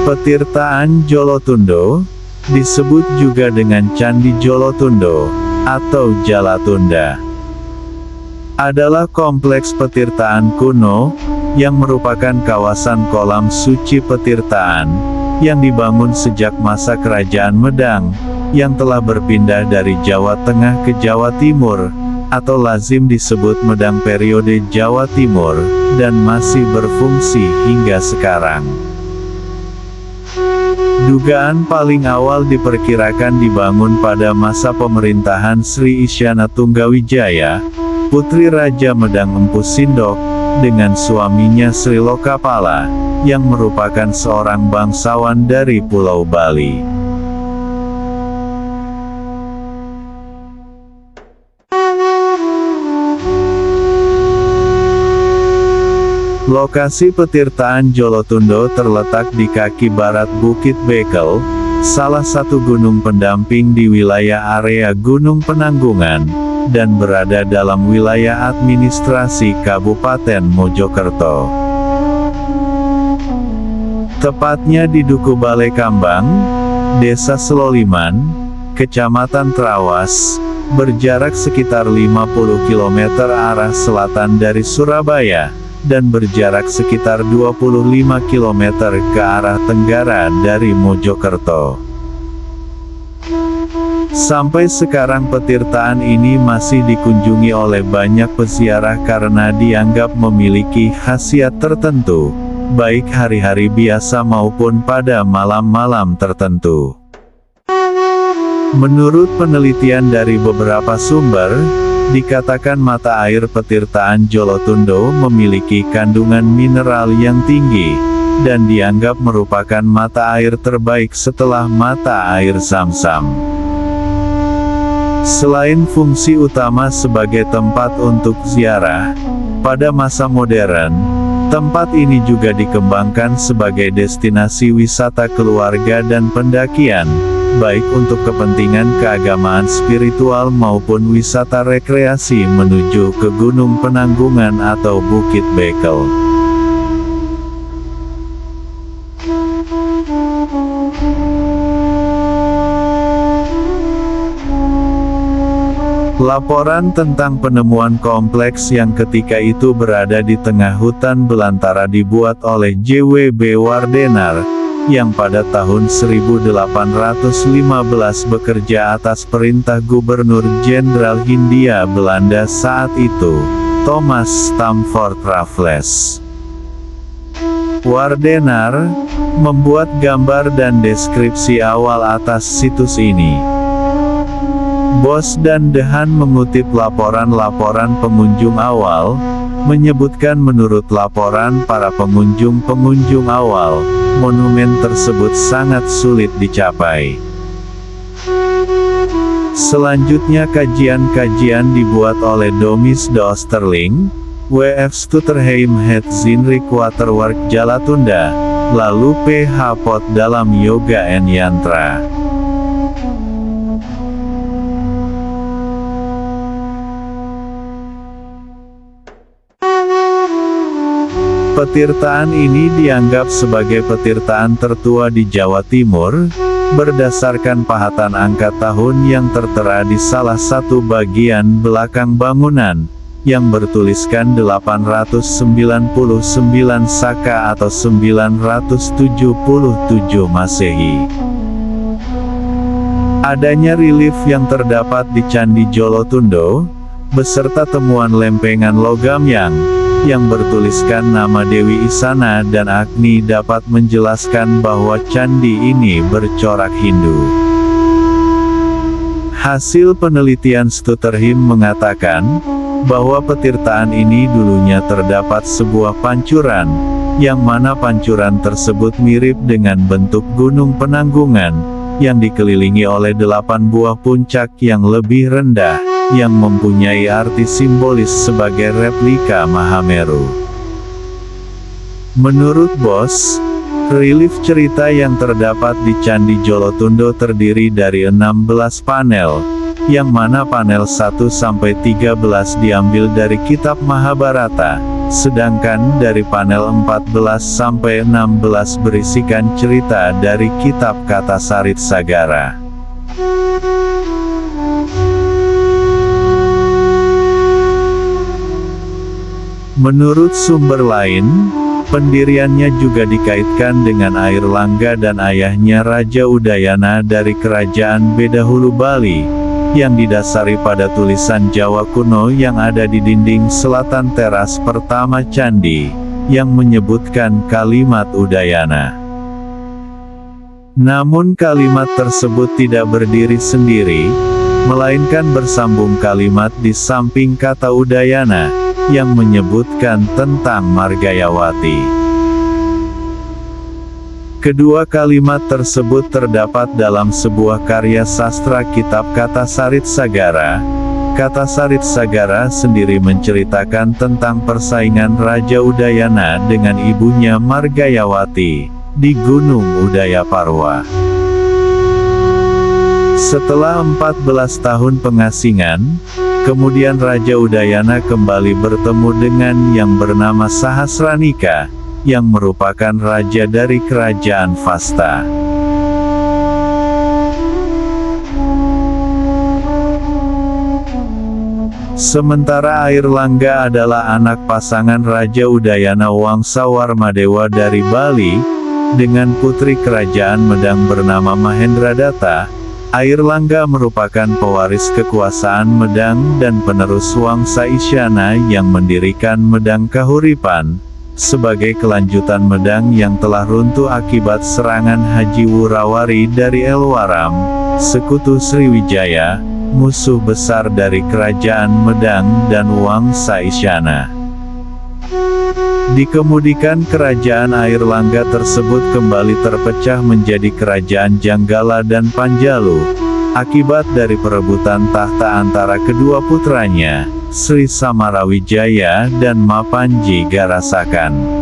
Petirtaan Jolotundo, disebut juga dengan Candi Jolotundo, atau Jalatunda, adalah kompleks petirtaan kuno, yang merupakan kawasan kolam suci petirtaan, yang dibangun sejak masa Kerajaan Medang, yang telah berpindah dari Jawa Tengah ke Jawa Timur, atau lazim disebut Medang periode Jawa Timur, dan masih berfungsi hingga sekarang. Dugaan paling awal diperkirakan dibangun pada masa pemerintahan Sri Isyana Tunggawijaya, putri Raja Medang Empu Sindok, dengan suaminya Sri Lokapala, yang merupakan seorang bangsawan dari Pulau Bali. Lokasi petirtaan Jolotundo terletak di kaki barat Bukit Bekel, salah satu gunung pendamping di wilayah area Gunung Penanggungan, dan berada dalam wilayah administrasi Kabupaten Mojokerto. Tepatnya di Duku Balai Kambang, Desa Seloliman, Kecamatan Trawas, berjarak sekitar 50 km arah selatan dari Surabaya, dan berjarak sekitar 25 km ke arah tenggara dari Mojokerto. Sampai sekarang petirtaan ini masih dikunjungi oleh banyak peziarah karena dianggap memiliki khasiat tertentu, baik hari-hari biasa maupun pada malam-malam tertentu. Menurut penelitian dari beberapa sumber, dikatakan mata air petirtaan Jolotundo memiliki kandungan mineral yang tinggi, dan dianggap merupakan mata air terbaik setelah mata air Zam-Zam. Selain fungsi utama sebagai tempat untuk ziarah, pada masa modern, tempat ini juga dikembangkan sebagai destinasi wisata keluarga dan pendakian, baik untuk kepentingan keagamaan spiritual maupun wisata rekreasi menuju ke Gunung Penanggungan atau Bukit Bekel. Laporan tentang penemuan kompleks yang ketika itu berada di tengah hutan belantara dibuat oleh J.W.B. Wardenar, yang pada tahun 1815 bekerja atas perintah Gubernur Jenderal Hindia Belanda saat itu, Thomas Stamford Raffles. Wardenar membuat gambar dan deskripsi awal atas situs ini. Bos dan Dehan mengutip laporan-laporan pengunjung awal, menyebutkan menurut laporan para pengunjung awal, monumen tersebut sangat sulit dicapai. Selanjutnya kajian-kajian dibuat oleh Domis de Oosterling, W.F. Stutterheim het Zinrik Waterwork Jalatunda, lalu P.H. Pot dalam Yoga and Yantra. Petirtaan ini dianggap sebagai petirtaan tertua di Jawa Timur, berdasarkan pahatan angka tahun yang tertera di salah satu bagian belakang bangunan, yang bertuliskan 899 Saka atau 977 Masehi. Adanya relief yang terdapat di Candi Jolotundo, beserta temuan lempengan logam yang bertuliskan nama Dewi Isana dan Agni dapat menjelaskan bahwa candi ini bercorak Hindu. Hasil penelitian Stutterheim mengatakan, bahwa petirtaan ini dulunya terdapat sebuah pancuran, yang mana pancuran tersebut mirip dengan bentuk Gunung Penanggungan, yang dikelilingi oleh 8 buah puncak yang lebih rendah, yang mempunyai arti simbolis sebagai replika Mahameru. Menurut Bos, relief cerita yang terdapat di Candi Jolotundo terdiri dari 16 panel, yang mana panel 1-13 diambil dari kitab Mahabharata, sedangkan dari panel 14-16 berisikan cerita dari kitab Katasarit Sagara. Menurut sumber lain, pendiriannya juga dikaitkan dengan Airlangga dan ayahnya Raja Udayana dari Kerajaan Bedahulu Bali, yang didasari pada tulisan Jawa kuno yang ada di dinding selatan teras pertama candi, yang menyebutkan kalimat Udayana. Namun kalimat tersebut tidak berdiri sendiri, melainkan bersambung kalimat di samping kata Udayana, yang menyebutkan tentang Margayawati. Kedua kalimat tersebut terdapat dalam sebuah karya sastra kitab Katasarit Sagara. Katasarit Sagara sendiri menceritakan tentang persaingan Raja Udayana dengan ibunya Margayawati, di Gunung Udayaparwa. Setelah 14 tahun pengasingan, kemudian Raja Udayana kembali bertemu dengan yang bernama Sahasranika, yang merupakan raja dari Kerajaan Fasta. Sementara Airlangga adalah anak pasangan Raja Udayana Wangsawarmadewa dari Bali, dengan putri Kerajaan Medang bernama Mahendradatta. Airlangga merupakan pewaris kekuasaan Medang dan penerus Wangsa Isyana yang mendirikan Medang Kahuripan, sebagai kelanjutan Medang yang telah runtuh akibat serangan Haji Wurawari dari Elwaram, sekutu Sriwijaya, musuh besar dari Kerajaan Medang dan Wangsa Isyana. Dikemudikan kerajaan Airlangga tersebut kembali terpecah menjadi kerajaan Janggala dan Panjalu, akibat dari perebutan tahta antara kedua putranya, Sri Samarawijaya dan Mapanji Garasakan.